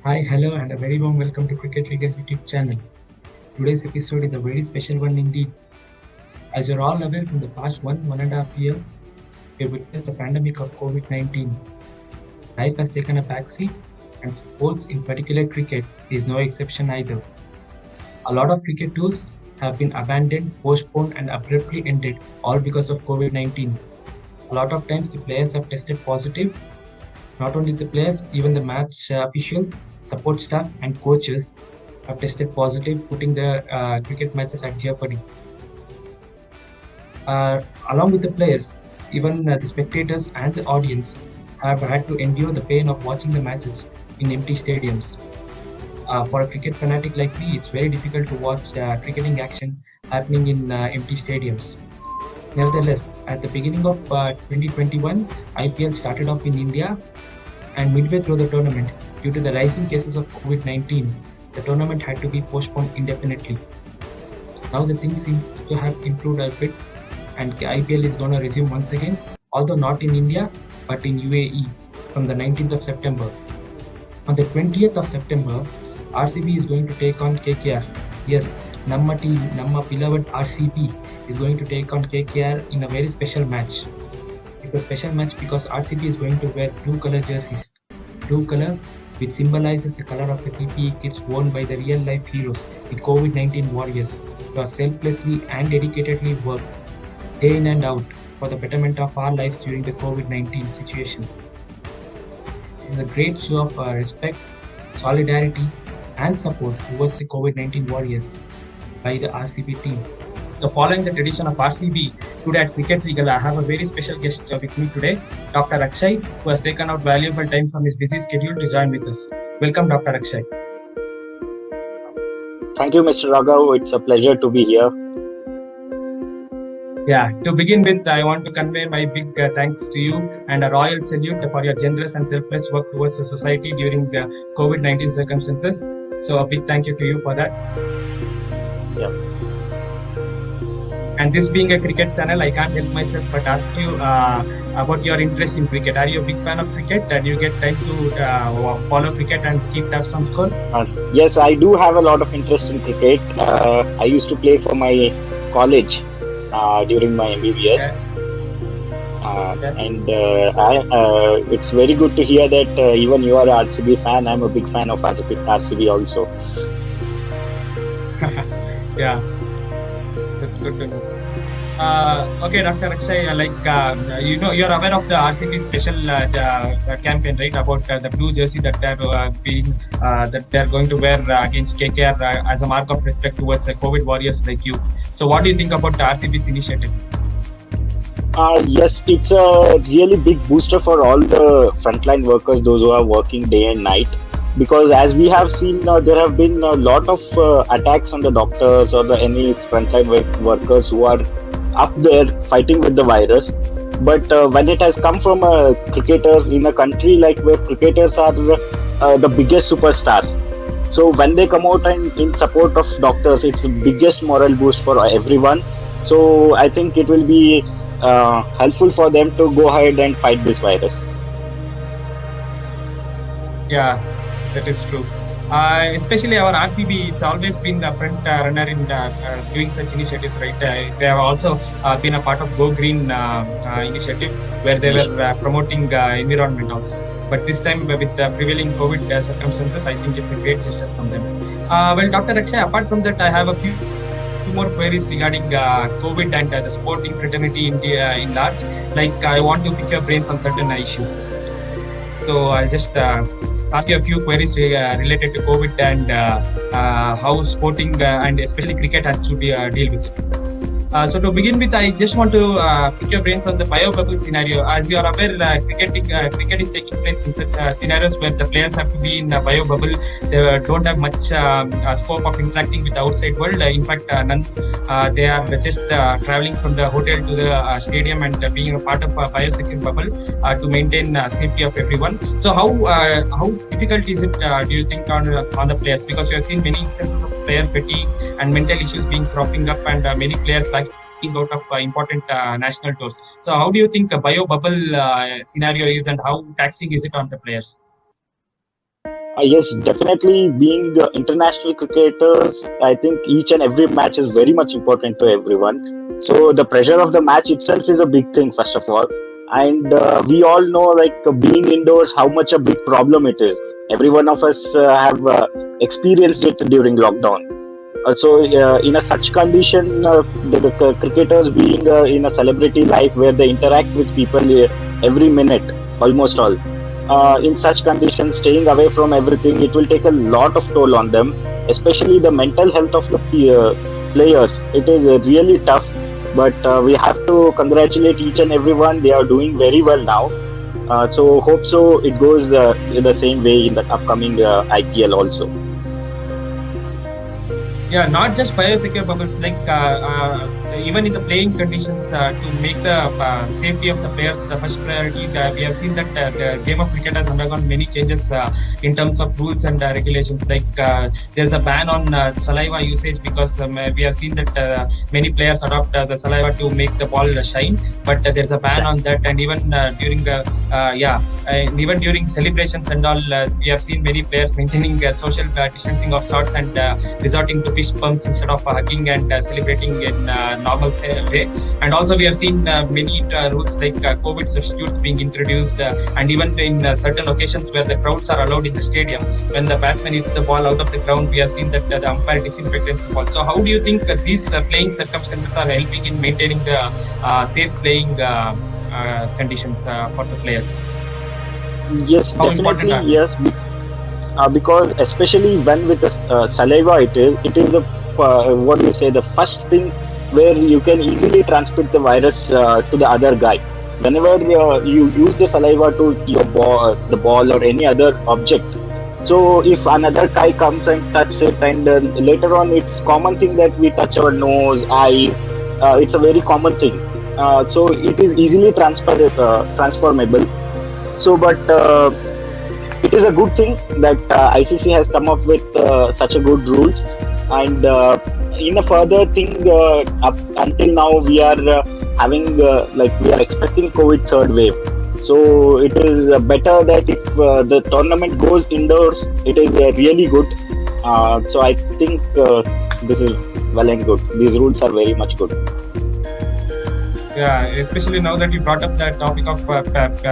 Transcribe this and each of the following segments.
Hi, hello, and a very warm welcome to Cricket League YouTube channel. Today's episode is a very special one indeed. As you're all aware, from the past one and a half year, we have witnessed the pandemic of COVID-19. Life has taken a backseat, and sports, in particular cricket, is no exception either. A lot of cricket tours have been abandoned, postponed, and abruptly ended, all because of COVID-19. A lot of times, the players have tested positive. Not only the players, even the match officials, support staff, and coaches have tested positive, putting the cricket matches at jeopardy. Along with the players, even the spectators and the audience have had to endure the pain of watching the matches in empty stadiums. For a cricket fanatic like me, it's very difficult to watch cricketing action happening in empty stadiums. Nevertheless, at the beginning of 2021, IPL started off in India, and midway through the tournament, due to the rising cases of COVID-19, the tournament had to be postponed indefinitely. Now the things seem to have improved a bit, and IPL is going to resume once again, although not in India, but in UAE from the 19th of September. On the 20th of September, RCB is going to take on KKR. Yes, Namma team, Namma beloved RCB is going to take on KKR in a very special match. It's a special match because RCB is going to wear blue color jerseys. Blue color, which symbolizes the color of the PPE kits worn by the real life heroes, the COVID 19 warriors, who have selflessly and dedicatedly worked day in and out for the betterment of our lives during the COVID 19 situation. This is a great show of respect, solidarity, and support towards the COVID 19 warriors by the RCB team. So, following the tradition of RCB, today at Cricket Legal, I have a very special guest with me today, Dr. Akshay, who has taken out valuable time from his busy schedule to join with us. Welcome, Dr. Akshay. Thank you, Mr. Raghav. It's a pleasure to be here. Yeah, to begin with, I want to convey my big thanks to you and a royal salute for your generous and selfless work towards the society during the COVID 19 circumstances. So, a big thank you to you for that. Yeah. And this being a cricket channel, I can't help myself but ask you about your interest in cricket. Are you a big fan of cricket? And you get time to follow cricket and keep tabs on score? Yes, I do have a lot of interest in cricket. I used to play for my college during my MBBS. Yeah. And it's very good to hear that even you are an RCB fan. I'm a big fan of RCB also. Yeah, that's good to know. Okay, Dr. Akshay, you're aware of the RCB special campaign, right? About the blue jersey that they're going to wear against KKR as a mark of respect towards COVID warriors like you. So, what do you think about the RCB's initiative? Yes, it's a really big booster for all the frontline workers, those who are working day and night. Because as we have seen, there have been a lot of attacks on the doctors or the any frontline workers who are up there fighting with the virus. But when it has come from cricketers in a country like where cricketers are the biggest superstars, so when they come out and in support of doctors, it's the biggest moral boost for everyone. So I think it will be helpful for them to go ahead and fight this virus. Yeah, that is true. Especially our RCB, it's always been the front runner in doing such initiatives, right? They have also been a part of Go Green initiative where they were promoting environment also. But this time, with the prevailing COVID circumstances, I think it's a great gesture from them. Well, Dr. Akshay, apart from that, I have a few more queries regarding COVID and the sporting fraternity in large. Like, I want to pick your brains on certain issues. So I'll just ask you a few queries related to COVID and how sporting and especially cricket has to be deal with it. So to begin with, I just want to pick your brains on the biobubble scenario. As you are aware, cricket is taking place in such scenarios where the players have to be in the biobubble. They don't have much scope of interacting with the outside world. In fact, none. They are just traveling from the hotel to the stadium and being a part of a biosecure bubble to maintain safety of everyone. So how difficult is it, do you think, on the players? Because we have seen many instances of player fatigue and mental issues being cropping up, and many players backing out of important national tours. So, how do you think a bio bubble scenario is, and how taxing is it on the players? Yes, definitely. Being international cricketers, I think each and every match is very much important to everyone. So the pressure of the match itself is a big thing, first of all. And we all know, like being indoors, how much a big problem it is. Every one of us have experienced it during lockdown. So, in a such condition, the cricketers being in a celebrity life where they interact with people every minute, almost all. In such conditions, staying away from everything, it will take a lot of toll on them, especially the mental health of the players. It is really tough, but we have to congratulate each and everyone. They are doing very well now. So hope so it goes in the same way in the upcoming IPL also. Yeah, not just biosecure bubbles, like even in the playing conditions, to make the safety of the players the first priority. We have seen that the game of cricket has undergone many changes in terms of rules and regulations. Like there's a ban on saliva usage because we have seen that many players adopt the saliva to make the ball shine, but there's a ban on that. And even during the even during celebrations and all, we have seen many players maintaining social distancing of sorts and resorting to fist bumps instead of hugging and celebrating in normal way. And also, we have seen many rules like COVID substitutes being introduced, and even in certain occasions where the crowds are allowed in the stadium, when the batsman hits the ball out of the ground, we have seen that the umpire disinfectants the ball. So, how do you think these playing circumstances are helping in maintaining the safe playing conditions for the players? Yes, How important definitely are they? yes. Because especially when with the saliva, it is the what do you say, the first thing where you can easily transmit the virus to the other guy. Whenever you use the saliva to your ball, the ball or any other object, so if another guy comes and touches it, and later on, it's common thing that we touch our nose, eye. It's a very common thing. So it is easily transformable. So, but it is a good thing that ICC has come up with such a good rules, and in a further thing, up until now we are having like we are expecting COVID third wave. So it is better that if the tournament goes indoors, it is really good. So I think this is well and good. These rules are very much good. Yeah, especially now that you brought up the topic of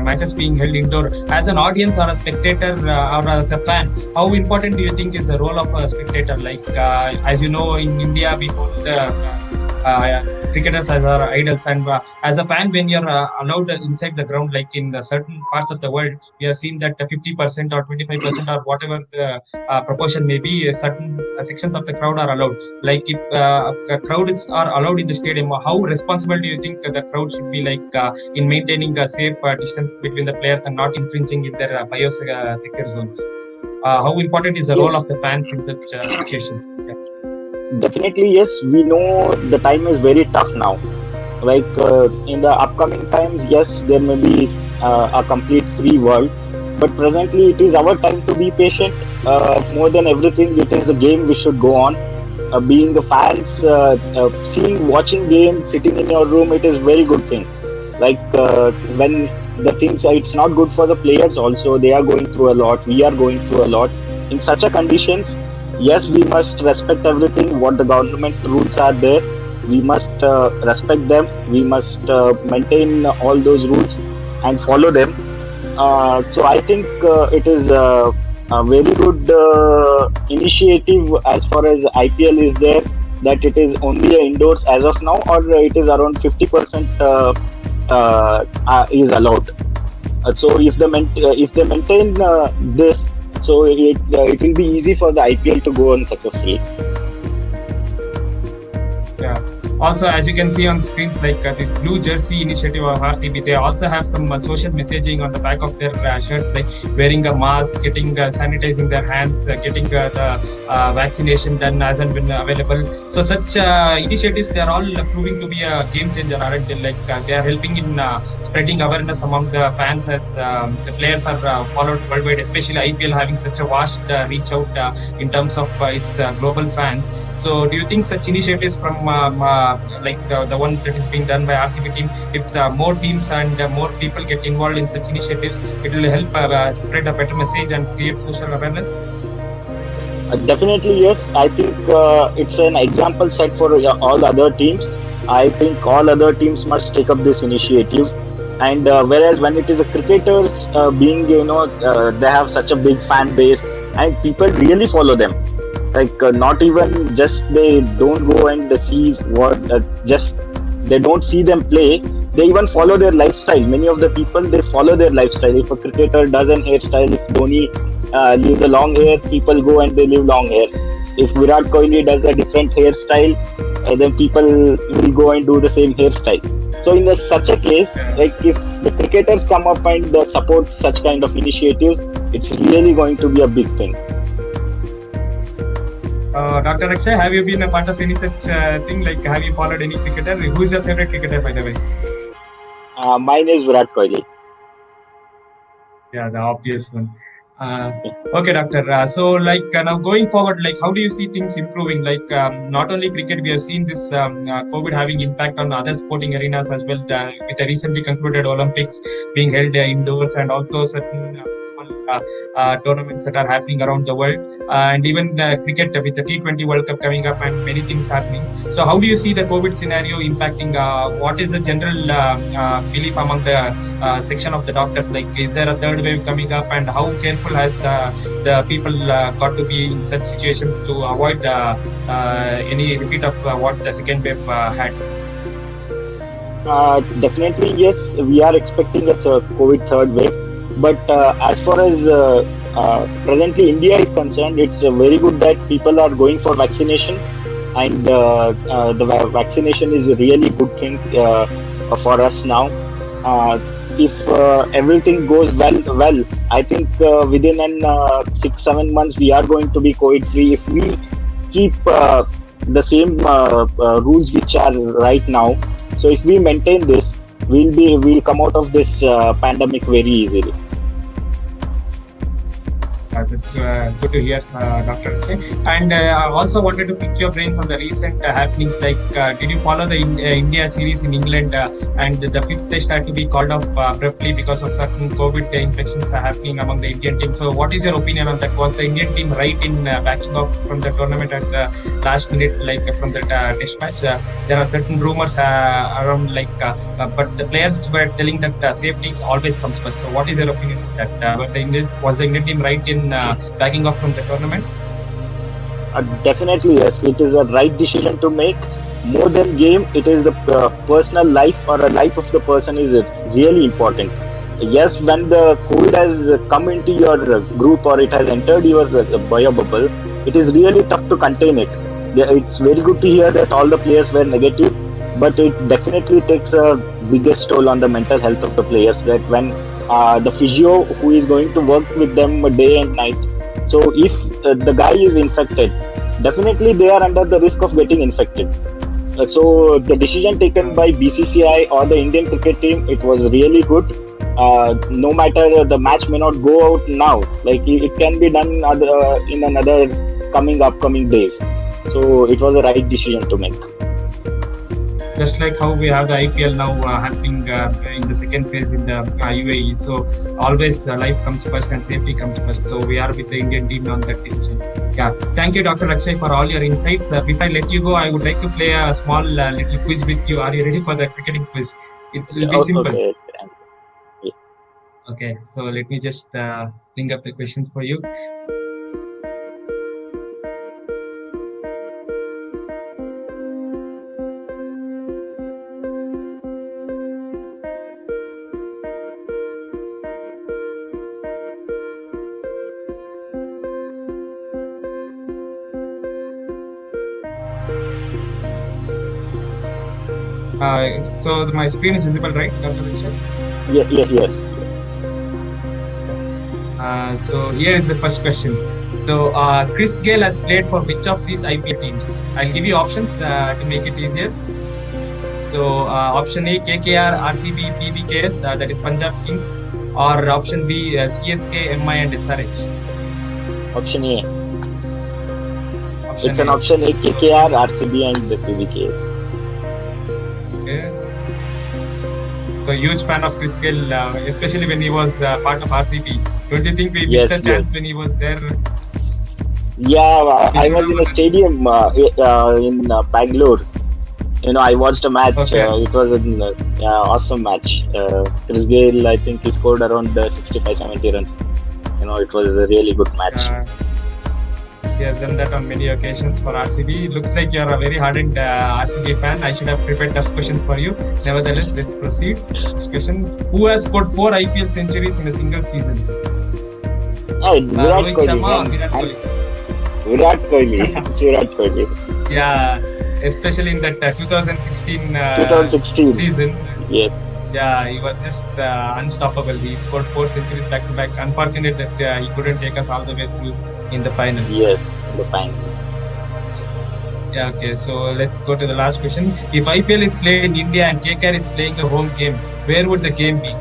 matches being held indoor. As an audience or a spectator or as a fan, how important do you think is the role of a spectator? Like, as you know, in India, we hold cricketers as our idols, and as a fan, when you're allowed inside the ground, like in the certain parts of the world, we have seen that 50% or 25% or whatever the proportion may be, certain sections of the crowd are allowed. Like if crowds are allowed in the stadium, how responsible do you think the crowd should be, like in maintaining a safe distance between the players and not infringing in their biosecure zones? How important is the role Yes, of the fans in such situations? Yeah. definitely yes. We know the time is very tough now. Like in the upcoming times, yes, there may be a complete free world, but presently it is our time to be patient. More than everything, it is the game we should go on. Being the fans, seeing, watching games, sitting in your room, it is very good thing. Like when the things, it's not good for the players also. They are going through a lot. We are going through a lot. In such a conditions, yes, we must respect everything. What the government rules are there, we must respect them. We must maintain all those rules and follow them. So I think it is a very good initiative as far as IPL is there, that it is only indoors as of now, or it is around 50% is allowed. If they maintain this, so it will be easy for the IPL to go on successfully. Yeah. Also, as you can see on screens, like this Blue Jersey initiative of RCB, they also have some social messaging on the back of their shirts, like wearing a mask, getting sanitizing their hands, getting the vaccination done as and when available. So, such initiatives, they are all proving to be a game changer, aren't they? Like they are helping in spreading awareness among the fans as the players are followed worldwide, especially IPL having such a vast reach out in terms of its global fans. So, do you think such initiatives from like the one that is being done by RCB team, if more teams and more people get involved in such initiatives, it will help spread a better message and create social awareness? Definitely, yes. I think it's an example set for all other teams. I think all other teams must take up this initiative. And whereas when it is a cricketers being, they have such a big fan base and people really follow them. Like not even just they don't go and see what just they don't see them play. They even follow their lifestyle. Many of the people they follow their lifestyle. If a cricketer does an hairstyle, if Dhoni leaves a long hair, people go and they leave long hairs. If Virat Kohli does a different hairstyle, then people will go and do the same hairstyle. So in such a case, like if the cricketers come up and support such kind of initiatives, it's really going to be a big thing. Dr. Akshay, have you been a part of any such thing? Like, have you followed any cricketer? Who is your favorite cricketer, by the way? Mine is Virat Kohli. Yeah, the obvious one. Uh, okay, doctor. So, like now going forward, like how do you see things improving? Like not only cricket, we have seen this COVID having impact on other sporting arenas as well. With the recently concluded Olympics being held indoors, and also certain tournaments that are happening around the world, and even cricket with the T20 World Cup coming up, and many things happening. So, how do you see the COVID scenario impacting? What is the general belief among the section of the doctors? Like, is there a third wave coming up, and how careful has the people got to be in such situations to avoid any repeat of what the second wave had? Definitely, yes, we are expecting a COVID third wave. But as far as presently India is concerned, it's very good that people are going for vaccination, and vaccination is a really good thing for us now. If everything goes well, I think within an 6-7 months we are going to be COVID free if we keep the same rules which are right now. So if we maintain this, we'll come out of this pandemic very easily. That's good to hear, Dr. Akshay. And I also wanted to pick your brains on the recent happenings. Like, did you follow the India series in England? And the fifth test had to be called off abruptly because of certain COVID infections happening among the Indian team. So, what is your opinion on that? Was the Indian team right in backing off from the tournament at the last minute, like from the test match? There are certain rumors around, like, but the players were telling that safety always comes first. So, what is your opinion on that? Was the Indian team right in backing off from the tournament? Definitely, yes. It is a right decision to make. More than game, it is the personal life or a life of the person is really important. Yes, when the COVID has come into your group or it has entered your bio bubble, it is really tough to contain it. It's very good to hear that all the players were negative, but it definitely takes a biggest toll on the mental health of the players. That when the physio who is going to work with them day and night. So if the guy is infected, definitely they are under the risk of getting infected. So the decision taken by BCCI or the Indian cricket team, it was really good. No matter the match may not go out now, like it can be done in another upcoming days. So it was a right decision to make. Just like how we have the IPL now happening in the second phase in the UAE. So always life comes first and safety comes first. So we are with the Indian team on that decision. Yeah. Thank you, Dr. Akshay, for all your insights. Before I let you go, I would like to play a small little quiz with you. Are you ready for the cricketing quiz? It will be simple. Okay. Okay. So let me just bring up the questions for you. So my screen is visible, right, Dr. Akshay? Yes. So here is the first question. So Chris Gayle has played for which of these IPL teams? I'll give you options to make it easier. So option A, KKR, RCB, PBKS, that is Punjab Kings, or option B, CSK, MI and SRH. Option A. Option It's an A. option A, KKR, RCB, and the PVKS. Okay. So huge fan of Chris Gayle, especially when he was part of RCB. Don't you think we missed Yes, a yes. chance when he was there? Yeah, We I should was have in a won. stadium in Bangalore. I watched a match. Okay. It was an awesome match. Chris Gayle, I think he scored around 65, 70 runs. It was a really good match. Uh, he has done that on many occasions for RCB. Looks like you're a very hardened RCB fan. I should have prepared tough questions for you. Nevertheless, let's proceed. Next question. Who has scored 4 IPL centuries in a single season? Virat Rohit Kohli, Sharma or man. Virat And Kohli? Virat Kohli. It's Virat Kohli. Yeah, especially in that 2016 2016. season. Yes, Yeah, he was just unstoppable. He scored 4 centuries back to back. Unfortunate that he couldn't take us all the way through in the final. yes. The time. Yeah, okay. So let's go to the last question. If IPL is played in India and KKR is playing a home game, where would the game be?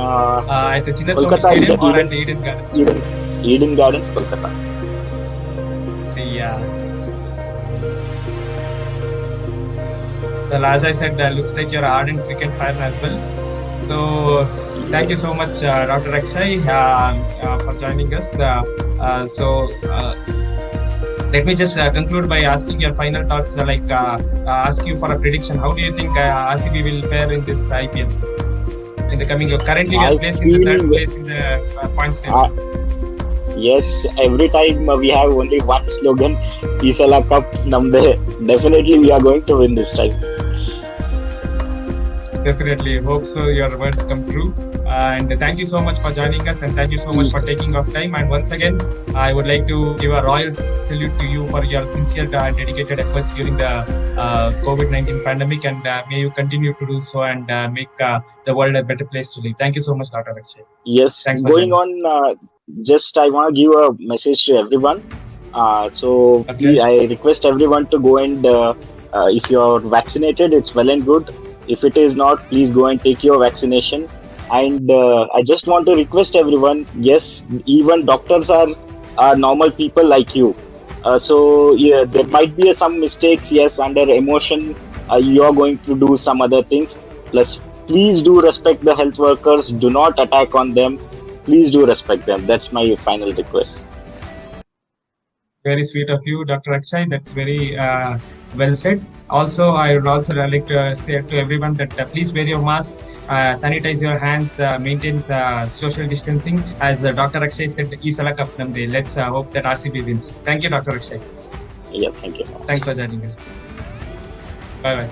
At the Chinnaswamy Kolkata, Stadium or Eden, at the Eden Gardens? Eden, Eden Gardens, Kolkata. Yeah. Well, as I said, looks like you're an ardent cricket fan as well. So, thank you so much, Dr. Akshay, for joining us. Let me just conclude by asking your final thoughts. Ask you for a prediction. How do you think RCB will fare in this IPL in the coming year? Currently, we are I placed in the third feel place in the points table. yes, every time we have only one slogan, Isala Cup Namde. Definitely we are going to win this time. Definitely hope so. Your words come true. And thank you so much for joining us, and thank you so much for taking off time. And once again, I would like to give a royal salute to you for your sincere and dedicated efforts during the COVID-19 pandemic, and may you continue to do so and make the world a better place to live. Thank you so much, Dr. Akshay. Yes, Thanks for going joining. on, just I want to give a message to everyone. So please, Okay. I request everyone to go and if you're vaccinated, it's well and good. If it is not, please go and take your vaccination. And I just want to request everyone. Yes, even doctors are normal people like you. So yeah, there might be some mistakes. Yes, under emotion, you are going to do some other things. Plus, please do respect the health workers. Do not attack on them. Please do respect them. That's my final request. Very sweet of you, Dr. Akshay. That's very well said. Also, I would also like to say to everyone that please wear your masks, sanitize your hands, maintain social distancing. As Dr. Akshay said, Isala Cup Namde. Let's hope that RCB wins. Thank you, Dr. Akshay. Yeah, thank you so much. Thanks for joining us. Bye bye.